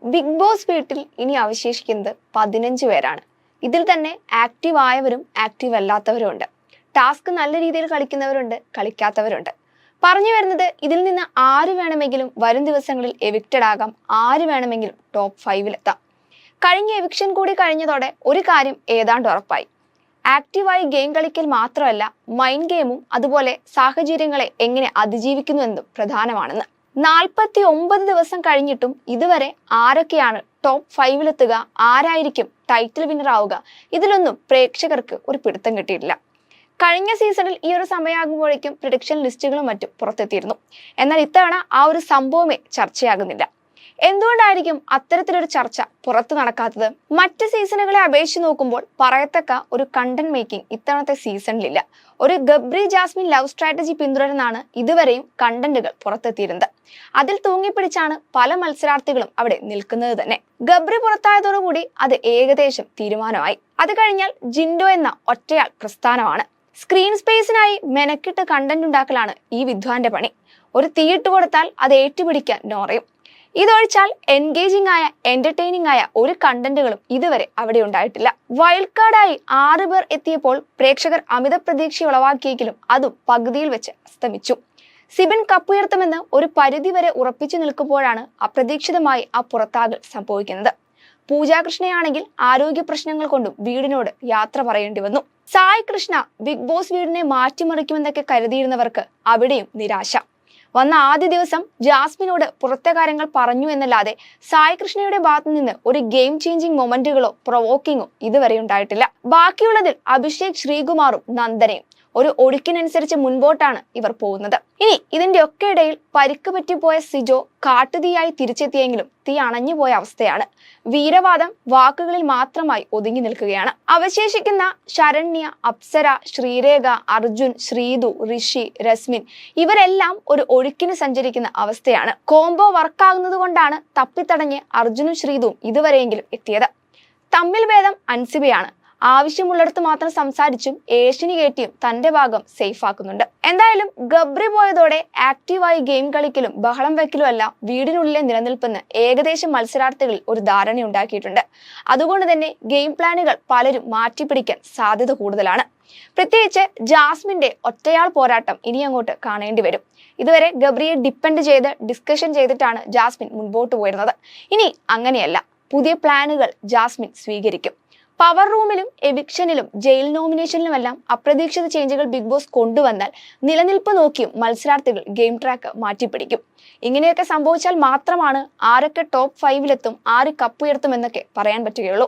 Big boss വീട്ടിൽ ഇനി അവശേഷിക്കുന്നത് 15 പേരാണ്. ഇതിൽ തന്നെ ആക്റ്റീവ് ആയവരും ആക്റ്റീവ് അല്ലാത്തവരും ഉണ്ട്. ടാസ്ക് നല്ല രീതിയിൽ കളിക്കുന്നവരുണ്ട്, കളിക്കാത്തവരുണ്ട്. പറഞ്ഞു വരുന്നത് ഇതിൽ നിന്ന് ആര് വേണമെങ്കിലും വരും ദിവസങ്ങളിൽ എവിക്റ്റഡ് ആകാം, ആര് വേണമെങ്കിലും ടോപ്പ് 5-ൽ എത്താം. കഴിഞ്ഞ എവിക്ഷൻ കൂടി കഴിഞ്ഞതോടെ ഒരു കാര്യം ഏതാണ്ട് ഉറപ്പായി. ആക്റ്റീവായി ഗെയിം കളിക്കൽ മാത്രമല്ല, മൈൻഡ് ഗെയിമും അതുപോലെ സാഹചര്യങ്ങളെ എങ്ങനെ അതിജീവിക്കുന്നു എന്നും പ്രധാനമാണെന്ന്. 49 ദിവസം കഴിഞ്ഞിട്ടും ഇതുവരെ ആരൊക്കെയാണ് ടോപ്പ് 5-ലെത്തുക, ആരായിരിക്കും ടൈറ്റിൽ വിന്നർ ആവുക, ഇതിലൊന്നും പ്രേക്ഷകർക്ക് ഒരു പിടുത്തം കിട്ടിയിട്ടില്ല. കഴിഞ്ഞ സീസണിൽ ഈ ഒരു സമയമാകുമ്പോഴേക്കും പ്രഡിക്ഷൻ ലിസ്റ്റുകളും മറ്റും പുറത്തെത്തിയിരുന്നു. എന്നാൽ ഇത്തവണ ആ ഒരു സംഭവമേ ചർച്ചയാകുന്നില്ല. എന്തുകൊണ്ടായിരിക്കും അത്തരത്തിലൊരു ചർച്ച പുറത്തു നടക്കാത്തത്? മറ്റ് സീസണുകളെ അപേക്ഷിച്ച് നോക്കുമ്പോൾ പറയത്തക്ക ഒരു കണ്ടന്റ് മേക്കിംഗ് ഇത്തവണത്തെ സീസണിലില്ല. ഒരു ഗബ്രി ജാസ്മിൻ ലവ് സ്ട്രാറ്റജി പിന്തുടരുന്നാണ് ഇതുവരെയും കണ്ടന്റുകൾ പുറത്തെത്തിയിരുന്നത്. അതിൽ തൂങ്ങിപ്പിടിച്ചാണ് പല മത്സരാർത്ഥികളും അവിടെ നിൽക്കുന്നത് തന്നെ. ഗബ്രി പുറത്തായതോടുകൂടി അത് ഏകദേശം തീരുമാനമായി. അത് കഴിഞ്ഞാൽ ജിൻഡോ എന്ന ഒറ്റയാൾ പ്രസ്ഥാനമാണ്. സ്ക്രീൻ സ്പേസിനായി മെനക്കിട്ട് കണ്ടന്റ് ഉണ്ടാക്കലാണ് ഈ വിദ്വാന്റെ പണി. ഒരു തീയിട്ട് കൊടുത്താൽ അത് ഏറ്റുപിടിക്കാൻ നോറയും. ഇതൊഴിച്ചാൽ എൻഗേജിംഗ് ആയ എന്റർടൈനിങ് ആയ ഒരു കണ്ടന്റുകളും ഇതുവരെ അവിടെ ഉണ്ടായിട്ടില്ല. വൈൽഡ് കാർഡായി 6 പേർ എത്തിയപ്പോൾ പ്രേക്ഷകർ അമിത പ്രതീക്ഷ ഉളവാക്കിയെങ്കിലും അതും പകുതിയിൽ വെച്ച് അസ്തമിച്ചു. സിബിൻ കപ്പുയർത്തുമെന്ന് ഒരു പരിധിവരെ ഉറപ്പിച്ചു നിൽക്കുമ്പോഴാണ് അപ്രതീക്ഷിതമായി ആ പുറത്താകൽ സംഭവിക്കുന്നത്. പൂജ കൃഷ്ണയാണെങ്കിൽ ആരോഗ്യ പ്രശ്നങ്ങൾ കൊണ്ടും വീടിനോട് യാത്ര പറയേണ്ടി വന്നു. സായ് കൃഷ്ണ ബിഗ് ബോസ് വീടിനെ മാറ്റിമറിക്കുമെന്നൊക്കെ കരുതിയിരുന്നവർക്ക് അവിടെയും നിരാശ. വന്ന ആദ്യ ദിവസം ജാസ്മിനോട് പുറത്തെ കാര്യങ്ങൾ പറഞ്ഞു എന്നല്ലാതെ സായ് കൃഷ്ണയുടെ ഭാഗത്തു നിന്ന് ഒരു ഗെയിം ചേഞ്ചിങ് മൊമെന്റുകളോ പ്രൊവോക്കിങ്ങോ ഇതുവരെ ഉണ്ടായിട്ടില്ല. ബാക്കിയുള്ളതിൽ അഭിഷേക്, ശ്രീകുമാറും നന്ദനയും ഒരു ഒഴുക്കിനനുസരിച്ച് മുൻപോട്ടാണ് ഇവർ പോകുന്നത്. ഇനി ഇതിന്റെ ഒക്കെ ഇടയിൽ പരിക്ക് പറ്റിപ്പോയ സിജോ കാട്ടുതീയായി തിരിച്ചെത്തിയെങ്കിലും തീ അണഞ്ഞുപോയ അവസ്ഥയാണ്. വീരവാദം വാക്കുകളിൽ മാത്രമായി ഒതുങ്ങി നിൽക്കുകയാണ്. അവശേഷിക്കുന്ന ശരണ്യ, അപ്സര, ശ്രീരേഖ, അർജുൻ, ശ്രീതു, ഋഷി, രസ്മിൻ ഇവരെല്ലാം ഒരു ഒഴുക്കിന് സഞ്ചരിക്കുന്ന അവസ്ഥയാണ്. കോംബോ വർക്കാകുന്നത് കൊണ്ടാണ് തപ്പിത്തടഞ്ഞ് അർജുനും ശ്രീതുവും ഇതുവരെയെങ്കിലും എത്തിയത്. തമ്മിൽ ഭേദം അൻസിബയാണ്. ആവശ്യമുള്ളിടത്ത് മാത്രം സംസാരിച്ചും ഏഷ്യന് കയറ്റിയും തന്റെ ഭാഗം സേഫ് ആക്കുന്നുണ്ട്. എന്തായാലും ഗബ്രി പോയതോടെ ആക്റ്റീവായി ഗെയിം കളിക്കലും ബഹളം വെക്കലും അല്ല വീടിനുള്ളിലെ നിലനിൽപ്പെന്ന് ഏകദേശം മത്സരാർത്ഥികളിൽ ഒരു ധാരണയുണ്ടാക്കിയിട്ടുണ്ട്. അതുകൊണ്ട് തന്നെ ഗെയിം പ്ലാനുകൾ പലരും മാറ്റിപ്പിടിക്കാൻ സാധ്യത കൂടുതലാണ്. പ്രത്യേകിച്ച് ജാസ്മിന്റെ ഒറ്റയാൾ പോരാട്ടം ഇനി അങ്ങോട്ട് കാണേണ്ടി വരും. ഇതുവരെ ഗബ്രിയെ ഡിപ്പെൻഡ് ചെയ്ത് ഡിസ്കഷൻ ചെയ്തിട്ടാണ് ജാസ്മിൻ മുൻപോട്ട് പോയിരുന്നത്. ഇനി അങ്ങനെയല്ല, പുതിയ പ്ലാനുകൾ ജാസ്മിൻ സ്വീകരിക്കും. പവർ റൂമിലും എവിക്ഷനിലും ജയിൽ നോമിനേഷനിലുമെല്ലാം അപ്രതീക്ഷിത ചേഞ്ചുകൾ ബിഗ് ബോസ് കൊണ്ടുവന്നാൽ നിലനിൽപ്പ് നോക്കിയും മത്സരാർത്ഥികൾ ഗെയിം ട്രാക്ക് മാറ്റിപ്പിടിക്കും. ഇങ്ങനെയൊക്കെ സംഭവിച്ചാൽ മാത്രമാണ് ആരൊക്കെ ടോപ്പ് 5-ലെത്തും, ആര് കപ്പുയർത്തും എന്നൊക്കെ പറയാൻ പറ്റുകയുള്ളൂ.